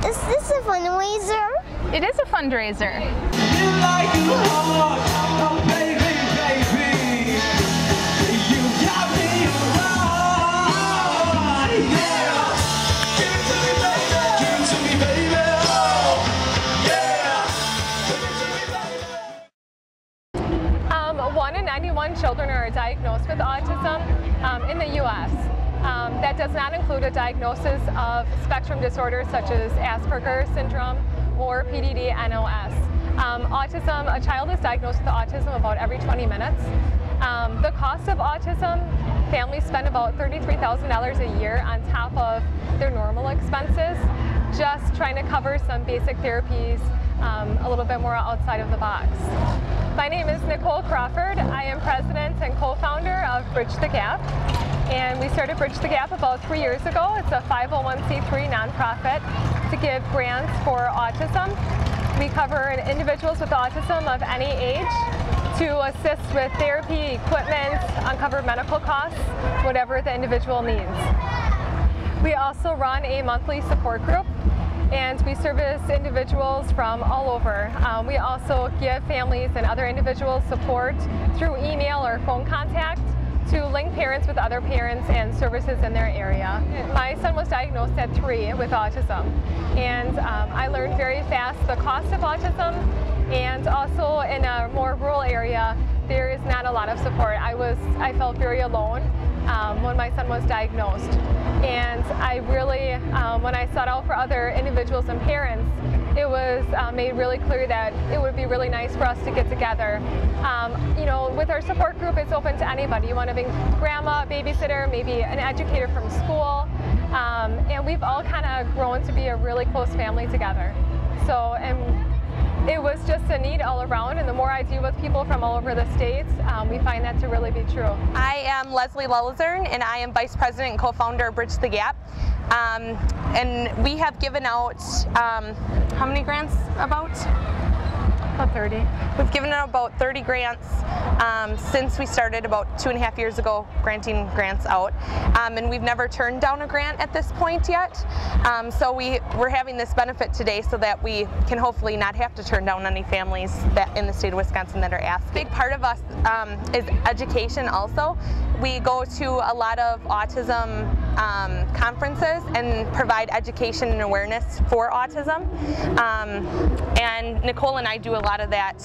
Is this a fundraiser? It is a fundraiser. One in 91 children are diagnosed with autism in the U.S. That does not include a diagnosis of spectrum disorders such as Asperger's syndrome or PDD-NOS. Autism, a child is diagnosed with autism about every 20 minutes. The cost of autism, families spend about $33,000 a year on top of their normal expenses, just trying to cover some basic therapies a little bit more outside of the box. My name is Nicole Crawford. I am president and co-founder of Bridge the GAP. And we started Bridge the GAP about 3 years ago. It's a 501c3 nonprofit to give grants for autism. We cover individuals with autism of any age to assist with therapy, equipment, uncover medical costs, whatever the individual needs. We also run a monthly support group, and we service individuals from all over. We also give families and other individuals support through email or phone contact to link parents with other parents and services in their area. My son was diagnosed at 3 with autism, and I learned very fast the cost of autism, and also in a more rural area there is not a lot of support. I felt very alone when my son was diagnosed, and I really, when I sought out for other individuals and parents, it was made really clear that it would be really nice for us to get together. You know, with our support group, it's open to anybody. You want to be grandma, babysitter, maybe an educator from school, and we've all kind of grown to be a really close family together. So, and it was just a need all around, and the more I do with people from all over the states, we find that to really be true. I am Leslie Lelzern, and I am Vice President and co-founder of Bridge the GAP. And we have given out, how many grants about? About 30. We've given out about 30 grants since we started about 2.5 years ago, granting grants out. And we've never turned down a grant at this point yet. So we're having this benefit today so that we can hopefully not have to turn down any families that in the state of Wisconsin that are asking. A big part of us is education also. We go to a lot of autism conferences and provide education and awareness for autism. And Nicole and I do a lot of that.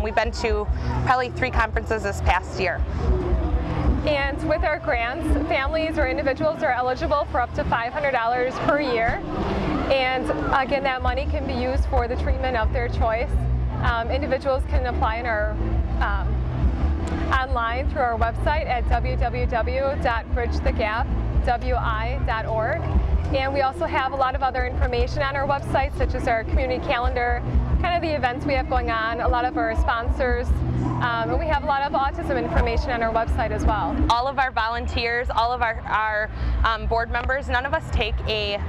We've been to probably 3 conferences this past year. And with our grants, families or individuals are eligible for up to $500 per year. And again, that money can be used for the treatment of their choice. Individuals can apply in our online through our website at www.bridgethegapwi.org. And we also have a lot of other information on our website, such as our community calendar, kind of the events we have going on, a lot of our sponsors, and we have a lot of autism information on our website as well. All of our volunteers, all of our board members, none of us take a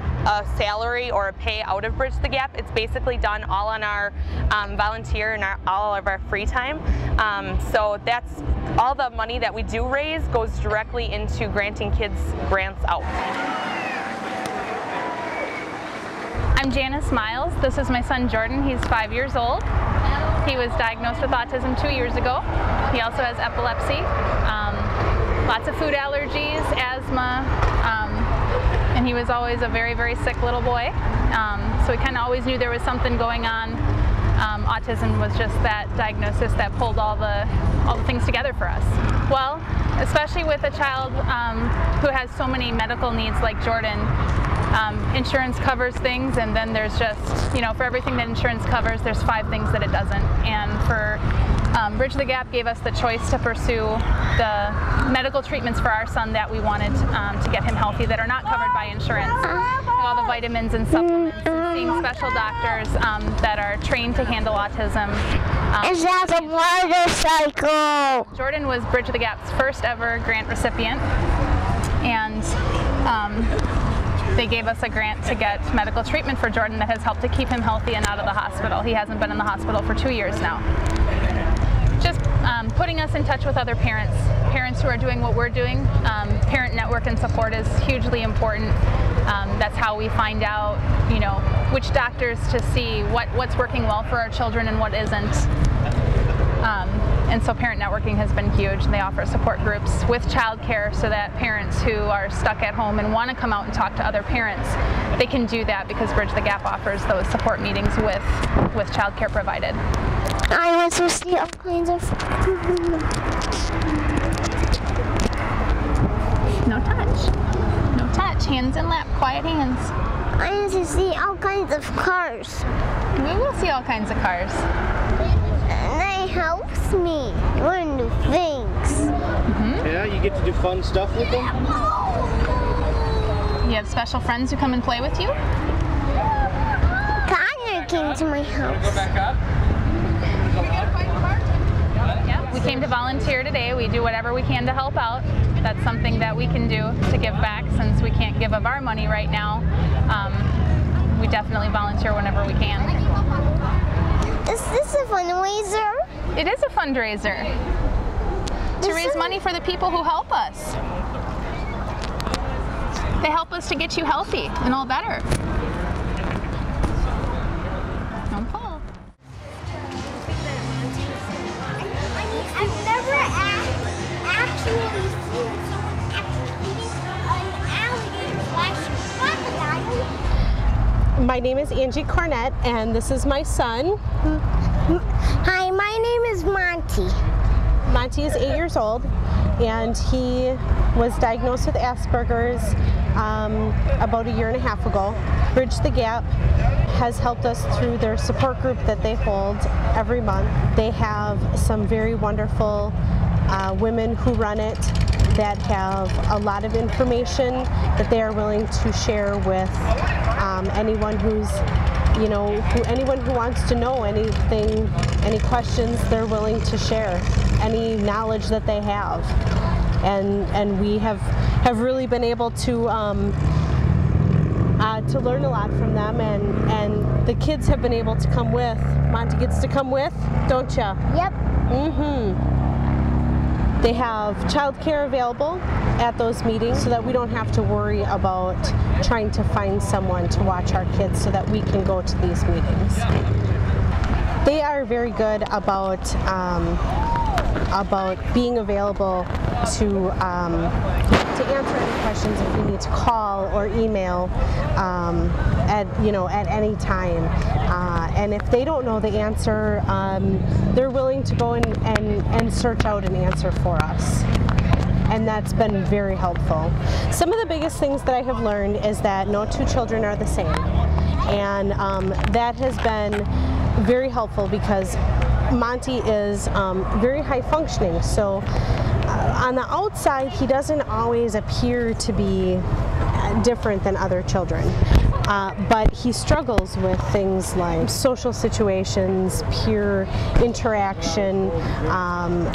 salary or a pay out of Bridge the GAP. It's basically done all on our volunteer and all of our free time. So that's all the money that we do raise goes directly into granting kids grants out. I'm Janice Miles. This is my son Jordan. He's 5 years old. He was diagnosed with autism 2 years ago. He also has epilepsy, lots of food allergies, asthma, and he was always a very, very sick little boy. So we kind of always knew there was something going on. Autism was just that diagnosis that pulled all the things together for us. Well, especially with a child who has so many medical needs like Jordan, insurance covers things, and then there's just, you know, for everything that insurance covers, there's 5 things that it doesn't. And for Bridge the GAP gave us the choice to pursue the medical treatments for our son that we wanted to get him healthy that are not covered by insurance. Like all the vitamins and supplements, and seeing special doctors that are trained to handle autism. Is that a motorcycle? Jordan was Bridge the GAP's first ever grant recipient, and they gave us a grant to get medical treatment for Jordan that has helped to keep him healthy and out of the hospital. He hasn't been in the hospital for 2 years now. Just putting us in touch with other parents who are doing what we're doing. Parent network and support is hugely important. That's how we find out, you know, which doctors to see, what's working well for our children and what isn't. And so parent networking has been huge. They offer support groups with childcare so that parents who are stuck at home and want to come out and talk to other parents, they can do that because Bridge the GAP offers those support meetings with childcare provided. I want to see all kinds of... No touch. No touch. Hands in lap. Quiet hands. I want to see all kinds of cars. We will see all kinds of cars. And that helps me learn new things. Yeah, you get to do fun stuff with them? You have special friends who come and play with you? Connor came to my house. Go back up. Yeah, we came to volunteer today. We do whatever we can to help out. That's something that we can do to give back since we can't give of our money right now. We definitely volunteer whenever we can. Is this a fundraiser? It is a fundraiser to raise money for the people who help us. They help us to get you healthy and all better. Don't pull. I've never actually seen someone actually eating an alligator/crocodile. My name is Angie Cornett, and this is my son. Hi, my name is Monty. Monty is 8 years old, and he was diagnosed with Asperger's about 1.5 years ago. Bridge the GAP has helped us through their support group that they hold every month. They have some very wonderful women who run it that have a lot of information that they are willing to share with anyone who's, you know, anyone who wants to know anything, any questions they're willing to share, any knowledge that they have. And we have really been able to learn a lot from them, and the kids have been able to come with. Monty gets to come with, don't ya? Yep. They have childcare available at those meetings so that we don't have to worry about trying to find someone to watch our kids so that we can go to these meetings. They are very good about being available to answer any questions if we need to call or email at any time. And if they don't know the answer, they're willing to go and search out an answer for us. And that's been very helpful. Some of the biggest things that I have learned is that no two children are the same. And that has been very helpful because Monty is very high functioning. So on the outside, he doesn't always appear to be different than other children. But he struggles with things like social situations, peer interaction,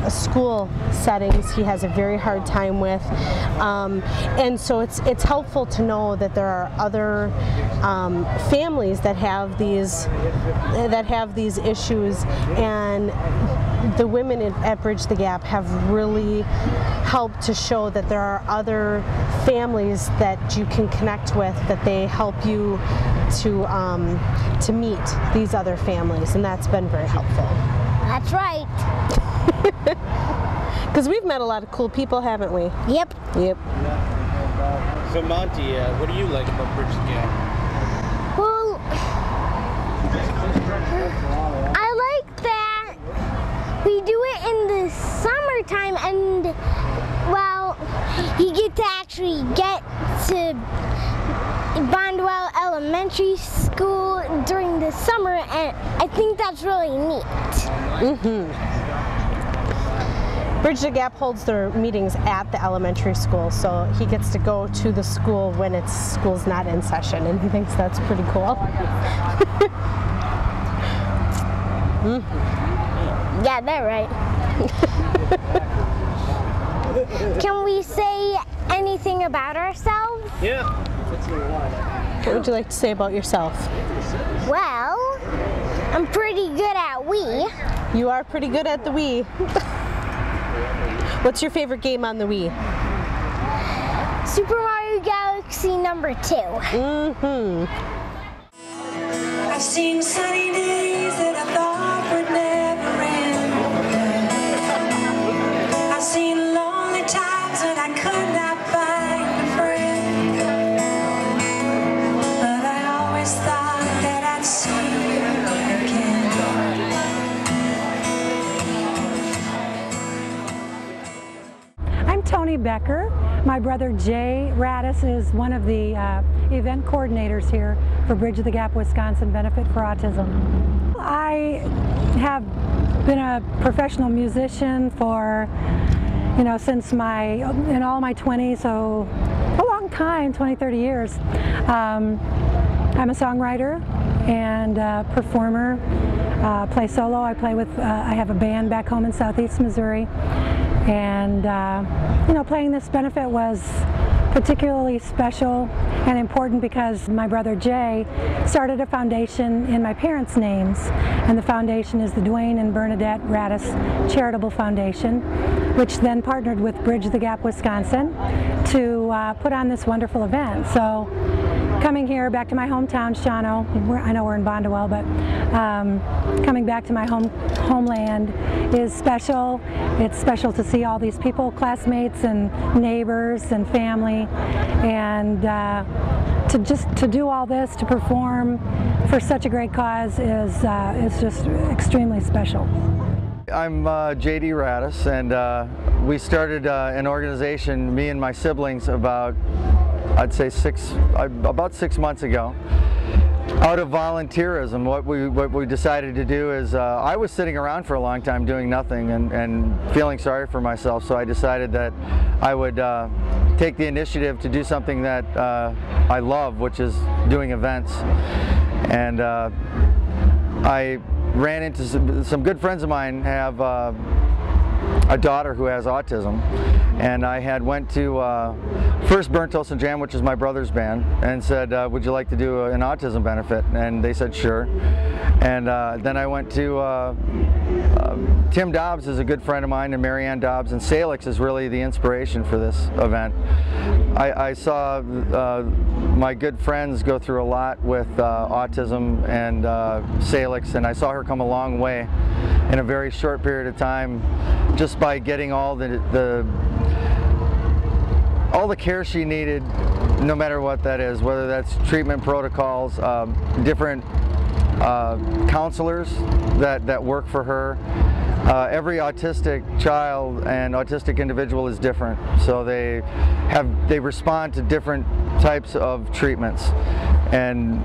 school settings he has a very hard time with. And so it's helpful to know that there are other families that have these issues, and the women at Bridge the GAP have really helped to show that there are other families that you can connect with, that they help you to meet these other families, and that's been very helpful. That's right. Because we've met a lot of cool people, haven't we? Yep. Yep. So Monty, what do you like about Bridge the GAP? Well, I like that we do it in the summertime, and well, you get to actually get to Bondwell Elementary School during the summer, and I think that's really neat. Bridge the GAP holds their meetings at the elementary school, so he gets to go to the school when school's not in session, and he thinks that's pretty cool. Yeah, they're right. Can we say anything about ourselves? Yeah. What would you like to say about yourself? Well, I'm pretty good at Wii. You are pretty good at the Wii. What's your favorite game on the Wii? Super Mario Galaxy #2. I've seen sunny days that I thought would never end. I've seen lonely times when I could not find a friend. But I always thought that I'd see you again. I'm Tony Becker. My brother Jay Radis is one of the event coordinators here for Bidge the GAP Wisconsin Benefit for Autism. I have been a professional musician for, since in all my 20s, so a long time, 20, 30 years. I'm a songwriter and performer, play solo. I have a band back home in Southeast Missouri. And playing this benefit was particularly special and important because my brother Jay started a foundation in my parents' names, and the foundation is the Dwayne and Bernadette Radis Charitable Foundation, which then partnered with Bidge the GAP Wisconsin to put on this wonderful event. So coming here back to my hometown, Shawano, I know we're in Bondwell, but coming back to my homeland is special. It's special to see all these people, classmates and neighbors and family, and to do all this, to perform for such a great cause is just extremely special. I'm J.D. Radis, and we started an organization, me and my siblings, about 6 months ago, out of volunteerism. What we decided to do is, I was sitting around for a long time doing nothing and feeling sorry for myself, so I decided that I would take the initiative to do something that I love, which is doing events. And I ran into some good friends of mine have a daughter who has autism, and I had went to first Burnt Toast and Jam, which is my brother's band, and said, would you like to do an autism benefit? And they said sure. And then I went to Tim Dobbs is a good friend of mine, and Marianne Dobbs, and Salix is really the inspiration for this event. I saw my good friends go through a lot with autism and Salix, and I saw her come a long way in a very short period of time, just by getting all the care she needed, no matter what that is, whether that's treatment protocols, different counselors that work for her. Every autistic child and autistic individual is different, so they respond to different types of treatments, and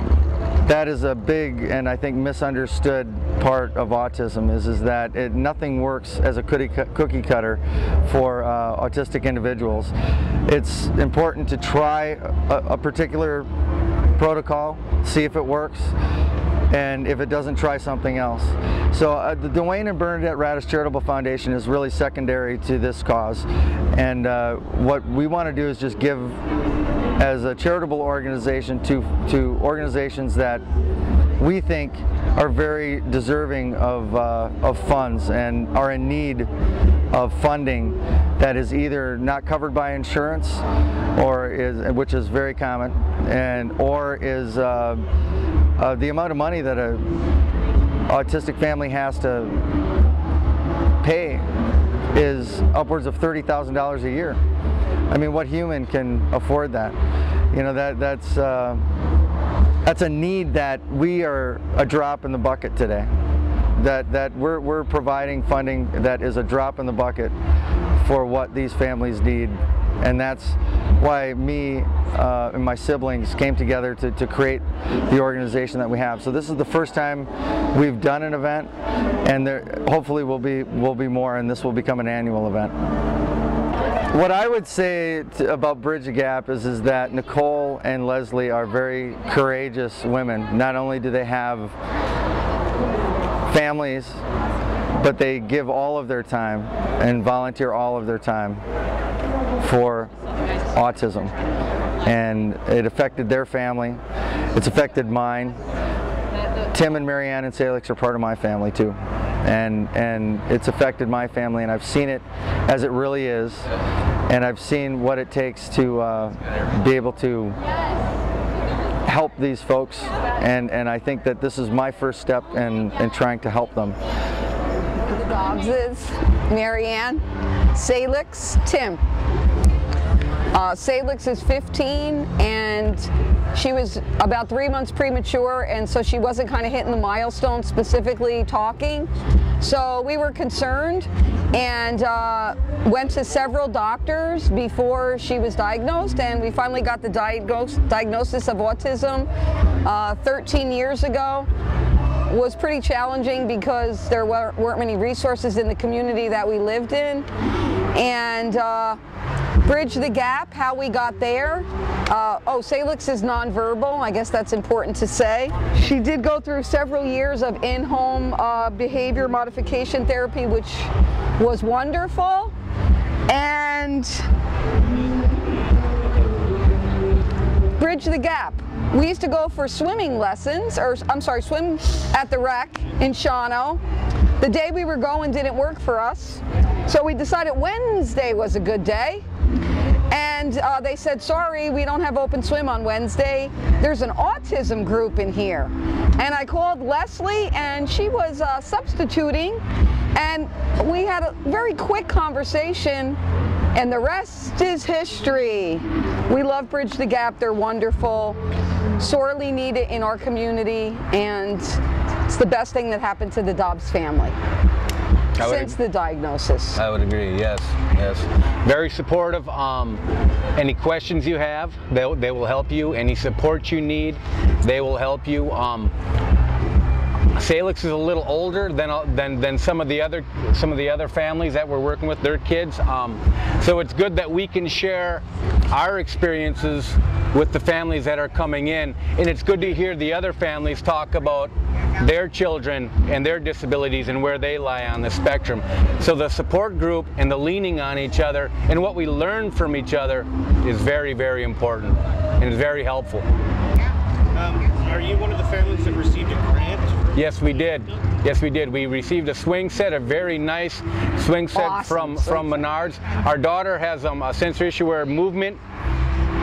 that is a big and I think misunderstood part of autism is that nothing works as a cookie cutter for autistic individuals. It's important to try a particular protocol, see if it works, and if it doesn't, try something else. So the Dwayne and Bernadette Radis Charitable Foundation is really secondary to this cause, and what we want to do is just give as a charitable organization to organizations that we think are very deserving of funds and are in need of funding that is either not covered by insurance, which is very common, or is the amount of money that a autistic family has to pay is upwards of $30,000 a year. I mean, what human can afford that? That's a need that we are a drop in the bucket today. That we're providing funding that is a drop in the bucket for what these families need, and that's why me and my siblings came together to create the organization that we have. So this is the first time we've done an event, and there hopefully will be more, and this will become an annual event. What I would say about Bidge the GAP is that Nicole and Leslie are very courageous women. Not only do they have families, but they give all of their time and volunteer all of their time for autism. And it affected their family. It's affected mine. Tim and Marianne and Salix are part of my family too. And it's affected my family, and I've seen it as it really is. and I've seen what it takes to be able to help these folks, and I think that this is my first step in trying to help them. The dogs is Marianne, Salix, Tim. Salix is 15 and she was about 3 months premature, and so she wasn't kind of hitting the milestone, specifically talking. So we were concerned and went to several doctors before she was diagnosed, and we finally got the diagnosis of autism 13 years ago. Was pretty challenging because there weren't many resources in the community that we lived in. And Bridge the GAP, how we got there. Salix is nonverbal, I guess that's important to say. She did go through several years of in-home behavior modification therapy, which was wonderful. And Bridge the GAP. We used to go for swimming lessons, or I'm sorry, swim at the rec in Shawano. The day we were going didn't work for us, so we decided Wednesday was a good day. And they said, sorry, we don't have open swim on Wednesday. There's an autism group in here. And I called Leslie, and she was substituting, and we had a very quick conversation, and the rest is history. We love Bridge the GAP. They're wonderful, sorely needed in our community, and it's the best thing that happened to the Dobbs family since the diagnosis. I would agree, yes, yes. Very supportive. Any questions you have, they will help you. Any support you need, they will help you. Salix is a little older than some of the other families that we're working with, their kids. So it's good that we can share our experiences with the families that are coming in, and it's good to hear the other families talk about their children and their disabilities and where they lie on the spectrum. So the support group and the leaning on each other and what we learn from each other is very, very important and is very helpful. Are you one of the families that received a grant? Yes, we did. Yes, we did. We received a swing set, a very nice swing set from Menards. Our daughter has a sensory issue where movement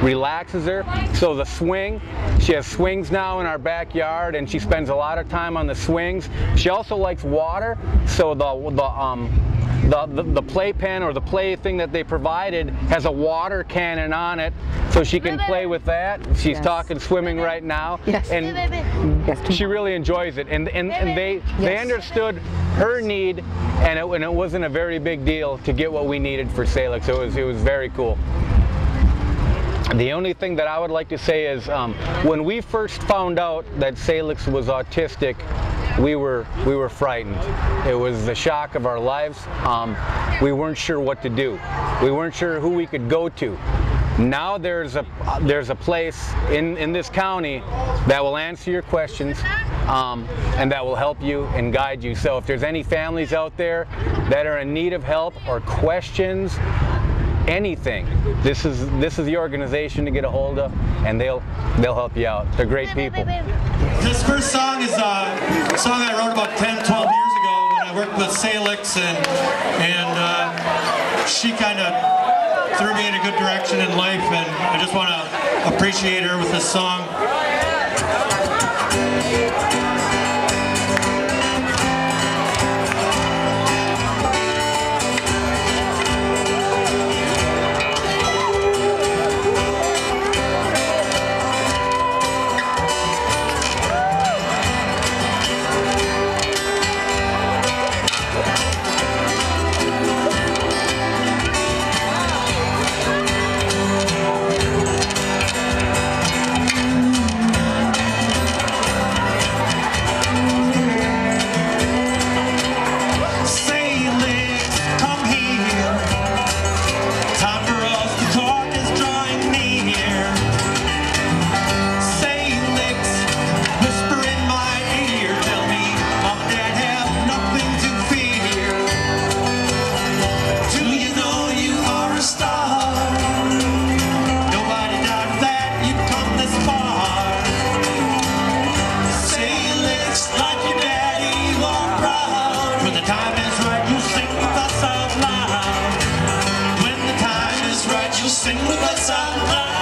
relaxes her, so the swing, she has swings now in our backyard, and she spends a lot of time on the swings. She also likes water, so the playpen or the play thing that they provided has a water cannon on it, so she can play with that. She's talking swimming right now, and she really enjoys it. And they understood her need, and it wasn't a very big deal to get what we needed for Salix. It was very cool. The only thing that I would like to say is when we first found out that Salix was autistic, we were frightened. It was the shock of our lives. We weren't sure what to do. We weren't sure who we could go to. Now there's a place in this county that will answer your questions and that will help you and guide you. So if there's any families out there that are in need of help or questions, anything, this is the organization to get a hold of, and they'll help you out. They're great people. This first song is a song I wrote about 10, 12 years ago when I worked with Salix, and she kind of threw me in a good direction in life, and I just want to appreciate her with this song. us out loud.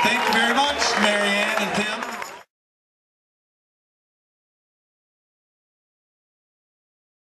Thank you very much, Marianne and Tim.